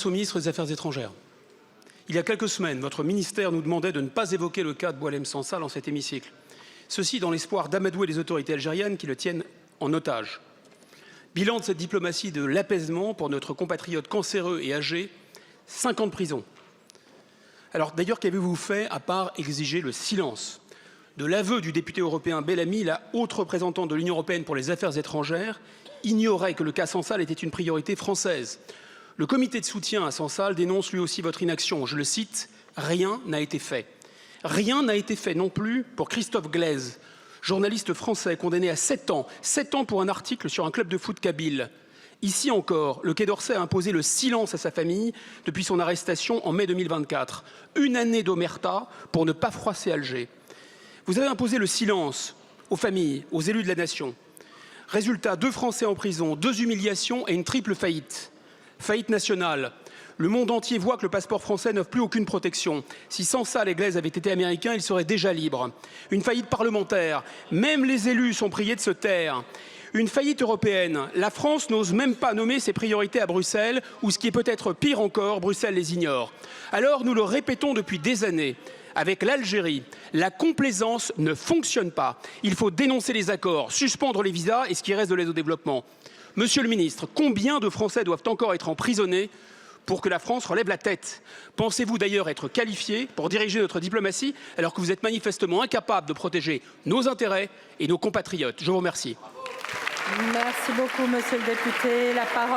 Au ministre des Affaires étrangères. Il y a quelques semaines, votre ministère nous demandait de ne pas évoquer le cas de Boualem Sansal dans cet hémicycle. Ceci dans l'espoir d'amadouer les autorités algériennes qui le tiennent en otage. Bilan de cette diplomatie de l'apaisement pour notre compatriote cancéreux et âgé, 5 ans de prison. Alors d'ailleurs, qu'avez-vous fait à part exiger le silence? De l'aveu du député européen Bellamy, la haute représentante de l'Union européenne pour les affaires étrangères ignorait que le cas Sansal était une priorité française. Le comité de soutien à Sansal dénonce lui aussi votre inaction. Je le cite, rien n'a été fait. Rien n'a été fait non plus pour Christophe Glaise, journaliste français condamné à 7 ans pour un article sur un club de foot kabyle. Ici encore, le Quai d'Orsay a imposé le silence à sa famille depuis son arrestation en mai 2024. Une année d'omerta pour ne pas froisser Alger. Vous avez imposé le silence aux familles, aux élus de la nation. Résultat, 2 Français en prison, 2 humiliations et une triple faillite. Faillite nationale. Le monde entier voit que le passeport français n'offre plus aucune protection. Si Sansal et Glaise avaient été américains, ils seraient déjà libres. Une faillite parlementaire. Même les élus sont priés de se taire. Une faillite européenne. La France n'ose même pas nommer ses priorités à Bruxelles, ou ce qui est peut-être pire encore, Bruxelles les ignore. Alors nous le répétons depuis des années. Avec l'Algérie, la complaisance ne fonctionne pas. Il faut dénoncer les accords, suspendre les visas et ce qui reste de l'aide au développement. Monsieur le ministre, combien de Français doivent encore être emprisonnés pour que la France relève la tête? Pensez-vous d'ailleurs être qualifié pour diriger notre diplomatie alors que vous êtes manifestement incapable de protéger nos intérêts et nos compatriotes? Je vous remercie. Merci beaucoup, monsieur le député. La parole